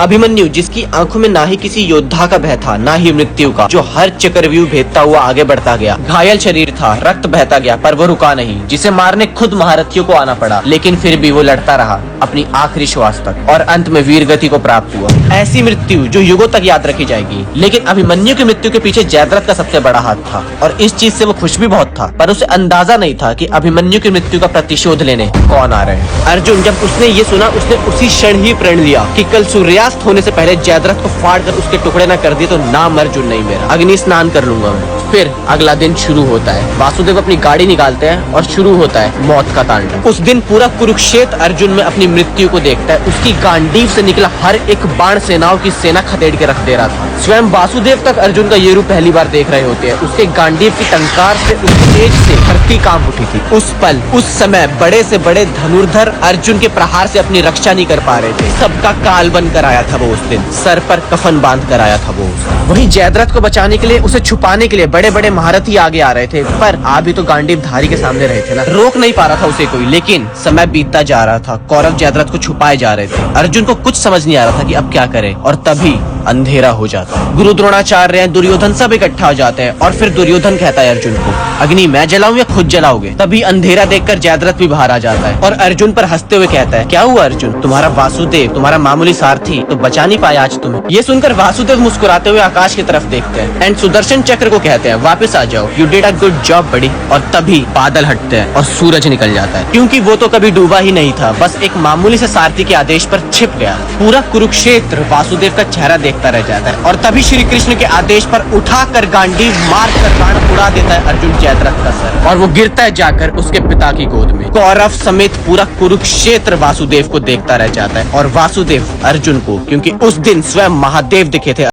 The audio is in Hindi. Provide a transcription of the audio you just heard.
अभिमन्यु, जिसकी आंखों में ना ही किसी योद्धा का भय था ना ही मृत्यु का, जो हर चक्रव्यूह भेदता हुआ आगे बढ़ता गया। घायल शरीर था, रक्त बहता गया, पर वो रुका नहीं। जिसे मारने खुद महारथियों को आना पड़ा, लेकिन फिर भी वो लड़ता रहा अपनी आखिरी श्वास तक, और अंत में वीर गति को प्राप्त हुआ। ऐसी मृत्यु जो युगों तक याद रखी जाएगी। लेकिन अभिमन्यु की मृत्यु के पीछे जयद्रथ का सबसे बड़ा हाथ था, और इस चीज से वो खुश भी बहुत था, पर उसे अंदाजा नहीं था कि अभिमन्यु की मृत्यु का प्रतिशोध लेने कौन आ रहे हैं। अर्जुन, जब उसने ये सुना, उसने उसी क्षण ही प्रण लिया कि कल सूर्यास्त होने से पहले जयद्रथ को फाड़ कर उसके टुकड़े न कर दिए तो नाम अर्जुन नहीं मेरा। अग्नि स्नान कर लूंगा मैं। फिर अगला दिन शुरू होता है। वासुदेव अपनी गाड़ी निकालते हैं और शुरू होता है मौत का तांडव। उस दिन पूरा कुरुक्षेत्र अर्जुन में अपनी मृत्यु को देखता है। उसकी गांडीव से निकला हर एक बाण सेनाओं की सेना खदेड़ के रख दे रहा था। स्वयं वासुदेव तक अर्जुन का ये रूप पहली बार देख रहे होते हैं। उसके गांडीव की टंकार से, उसके तेज से धरती कांप उठी थी। उस पल, उस समय बड़े से बड़े धनुर्धर अर्जुन के प्रहार से अपनी रक्षा नहीं कर पा रहे थे। सबका काल बन कर आया था वो उस दिन, सर पर कफन बांध कर आया था वो। वहीं जयद्रथ को बचाने के लिए, उसे छुपाने के लिए बड़े बड़े महारथी आगे आ रहे थे, पर अभी तो गांडीव धारी के सामने रहे थे ना, रोक नहीं पा रहा था उसे कोई। लेकिन समय बीतता जा रहा था, कौरव जयद्रथ को छुपाए जा रहे थे। अर्जुन को कुछ समझ नहीं आ रहा था कि अब क्या करे, और तभी अंधेरा हो जाता है। गुरु द्रोणाचार्य, दुर्योधन सब इकट्ठा हो जाते हैं, और फिर दुर्योधन कहता है अर्जुन को, अग्नि मैं जलाऊं या खुद जलाओगे? तभी अंधेरा देखकर जयद्रथ भी बाहर आ जाता है और अर्जुन पर हंसते हुए कहता है, क्या हुआ अर्जुन, तुम्हारा वासुदेव, तुम्हारा मामूली सारथी तो बचा नहीं पाया आज तुम्हें। ये सुनकर वासुदेव मुस्कुराते हुए आकाश की तरफ देखते हैं एंड सुदर्शन चक्र को कहते हैं, वापस आ जाओ, you did a good job बड़ी। और तभी बादल हटते हैं और सूरज निकल जाता है, क्योंकि वो तो कभी डूबा ही नहीं था, बस एक मामूली से सारथी के आदेश पर छिप गया। पूरा कुरुक्षेत्र वासुदेव का चेहरा देखता रह जाता है, और तभी श्री कृष्ण के आदेश पर उठाकर गांडीव मार कर बाण उड़ा देता है अर्जुन जयद्रथ का सर, और वो गिरता है जाकर उसके पिता की गोद में। कौरव समेत पूरा कुरुक्षेत्र वासुदेव को देखता रह जाता है, और वासुदेव अर्जुन को, क्योंकि उस दिन स्वयं महादेव दिखे थे